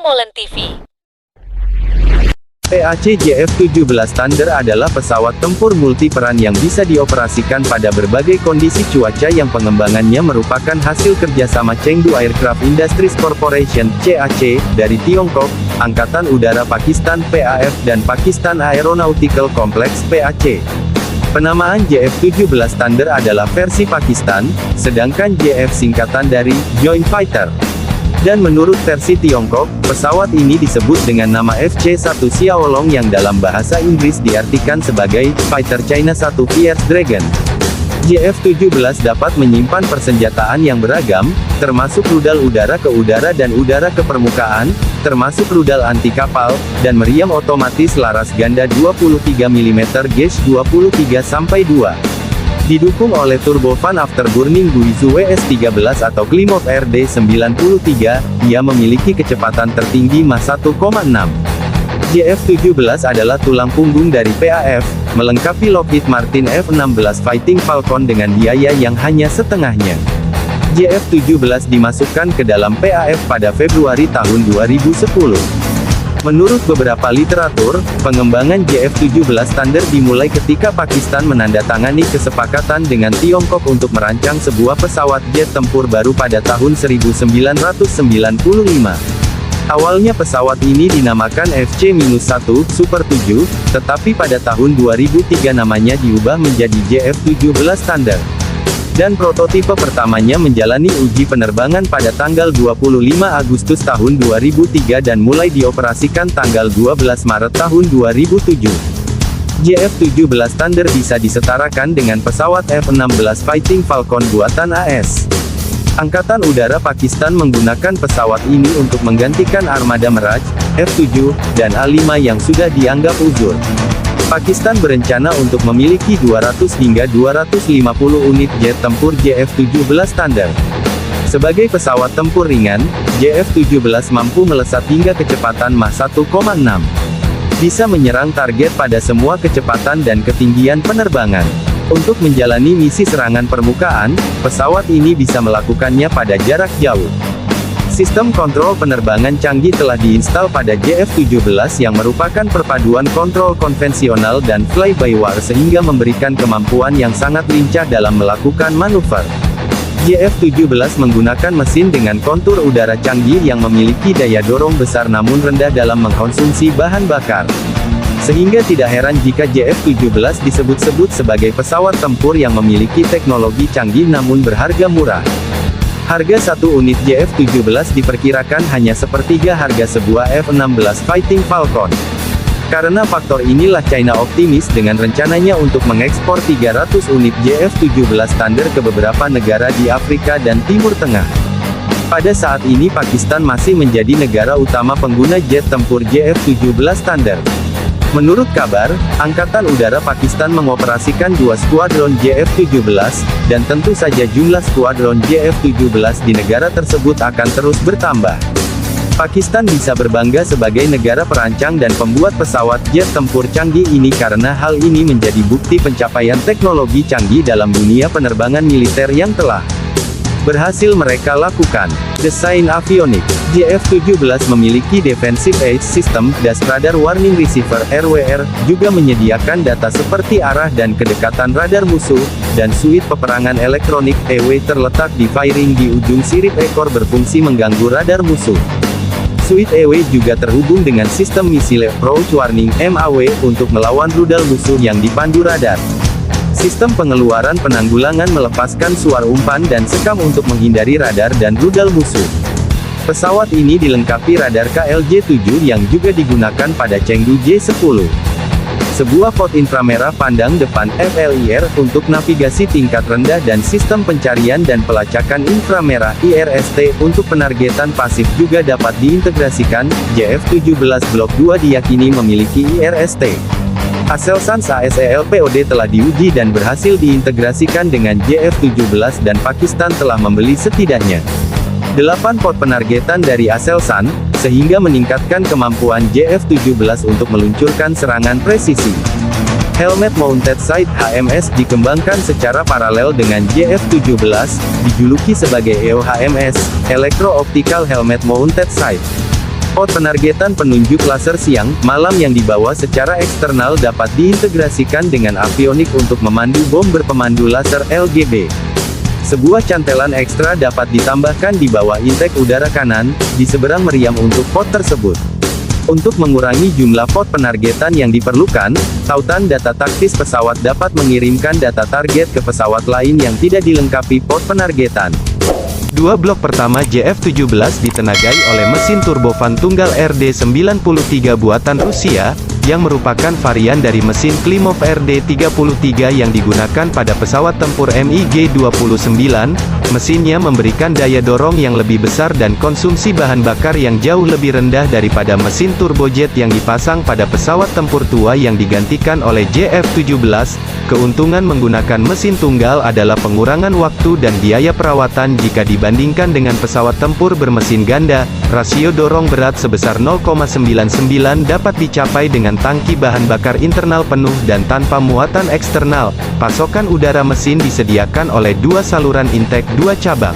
Molen TV. PAC JF-17 Thunder adalah pesawat tempur multiperan yang bisa dioperasikan pada berbagai kondisi cuaca yang pengembangannya merupakan hasil kerjasama Chengdu Aircraft Industries Corporation (CAC) dari Tiongkok, Angkatan Udara Pakistan (PAF) dan Pakistan Aeronautical Complex (PAC). Penamaan JF-17 Thunder adalah versi Pakistan, sedangkan JF singkatan dari Joint Fighter. Dan menurut versi Tiongkok, pesawat ini disebut dengan nama FC-1 Xiaolong yang dalam bahasa Inggris diartikan sebagai Fighter China 1 Fierce Dragon. JF-17 dapat menyimpan persenjataan yang beragam, termasuk rudal udara ke udara dan udara ke permukaan, termasuk rudal anti kapal, dan meriam otomatis laras ganda 23 mm gauge 23-2. Didukung oleh turbofan afterburning Guizhou WS-13 atau Klimov RD-93, ia memiliki kecepatan tertinggi Mach 1,6. JF-17 adalah tulang punggung dari PAF, melengkapi Lockheed Martin F-16 Fighting Falcon dengan biaya yang hanya setengahnya. JF-17 dimasukkan ke dalam PAF pada Februari tahun 2010. Menurut beberapa literatur, pengembangan JF-17 Thunder dimulai ketika Pakistan menandatangani kesepakatan dengan Tiongkok untuk merancang sebuah pesawat jet tempur baru pada tahun 1995. Awalnya pesawat ini dinamakan FC-1 Super 7, tetapi pada tahun 2003 namanya diubah menjadi JF-17 Thunder. Dan prototipe pertamanya menjalani uji penerbangan pada tanggal 25 Agustus tahun 2003 dan mulai dioperasikan tanggal 12 Maret tahun 2007. JF-17 Thunder bisa disetarakan dengan pesawat F-16 Fighting Falcon buatan AS. Angkatan Udara Pakistan menggunakan pesawat ini untuk menggantikan armada Mirage, F-7, dan A-5 yang sudah dianggap uzur. Pakistan berencana untuk memiliki 200 hingga 250 unit jet tempur JF-17 Thunder. Sebagai pesawat tempur ringan, JF-17 mampu melesat hingga kecepatan Mach 1,6. Bisa menyerang target pada semua kecepatan dan ketinggian penerbangan. Untuk menjalani misi serangan permukaan, pesawat ini bisa melakukannya pada jarak jauh. Sistem kontrol penerbangan canggih telah diinstal pada JF-17 yang merupakan perpaduan kontrol konvensional dan fly-by-wire sehingga memberikan kemampuan yang sangat lincah dalam melakukan manuver. JF-17 menggunakan mesin dengan kontur udara canggih yang memiliki daya dorong besar namun rendah dalam mengkonsumsi bahan bakar. Sehingga tidak heran jika JF-17 disebut-sebut sebagai pesawat tempur yang memiliki teknologi canggih namun berharga murah. Harga satu unit JF-17 diperkirakan hanya sepertiga harga sebuah F-16 Fighting Falcon. Karena faktor inilah China optimis dengan rencananya untuk mengekspor 300 unit JF-17 Thunder ke beberapa negara di Afrika dan Timur Tengah. Pada saat ini Pakistan masih menjadi negara utama pengguna jet tempur JF-17 Thunder. Menurut kabar, Angkatan Udara Pakistan mengoperasikan 2 skuadron JF-17, dan tentu saja jumlah skuadron JF-17 di negara tersebut akan terus bertambah. Pakistan bisa berbangga sebagai negara perancang dan pembuat pesawat jet tempur canggih ini karena hal ini menjadi bukti pencapaian teknologi canggih dalam dunia penerbangan militer yang telah berhasil mereka lakukan. Desain avionik JF-17 memiliki Defensive Aids System, DAS Radar Warning Receiver (RWR), juga menyediakan data seperti arah dan kedekatan radar musuh, dan suite peperangan elektronik (EW) terletak di fairing di ujung sirip ekor berfungsi mengganggu radar musuh. Suite EW juga terhubung dengan sistem Missile Approach Warning (MAW) untuk melawan rudal musuh yang dipandu radar. Sistem pengeluaran penanggulangan melepaskan suar umpan dan sekam untuk menghindari radar dan rudal musuh. Pesawat ini dilengkapi radar KLJ-7 yang juga digunakan pada Chengdu J-10. Sebuah VOD inframerah pandang depan FLIR untuk navigasi tingkat rendah dan sistem pencarian dan pelacakan inframerah IRST untuk penargetan pasif juga dapat diintegrasikan. JF-17 Block 2 diyakini memiliki IRST. Aselsan ASELPOD telah diuji dan berhasil diintegrasikan dengan JF-17 dan Pakistan telah membeli setidaknya 8 pot penargetan dari Aselsan, sehingga meningkatkan kemampuan JF-17 untuk meluncurkan serangan presisi. Helmet Mounted Sight (HMS) dikembangkan secara paralel dengan JF-17, dijuluki sebagai EO HMS, Electro Optical Helmet Mounted Sight. Pot penargetan penunjuk laser siang, malam yang dibawa secara eksternal dapat diintegrasikan dengan avionik untuk memandu bom berpemandu laser LGB. Sebuah cantelan ekstra dapat ditambahkan di bawah intake udara kanan, di seberang meriam untuk pot tersebut. Untuk mengurangi jumlah pot penargetan yang diperlukan, tautan data taktis pesawat dapat mengirimkan data target ke pesawat lain yang tidak dilengkapi pot penargetan. Dua blok pertama JF-17 ditenagai oleh mesin turbofan tunggal RD-93 buatan Rusia, yang merupakan varian dari mesin Klimov RD-33 yang digunakan pada pesawat tempur MiG-29. Mesinnya memberikan daya dorong yang lebih besar dan konsumsi bahan bakar yang jauh lebih rendah daripada mesin turbojet yang dipasang pada pesawat tempur tua yang digantikan oleh JF-17. Keuntungan menggunakan mesin tunggal adalah pengurangan waktu dan biaya perawatan jika dibandingkan dengan pesawat tempur bermesin ganda. Rasio dorong berat sebesar 0,99 dapat dicapai dengan tangki bahan bakar internal penuh dan tanpa muatan eksternal. Pasokan udara mesin disediakan oleh dua saluran intake 2 cabang.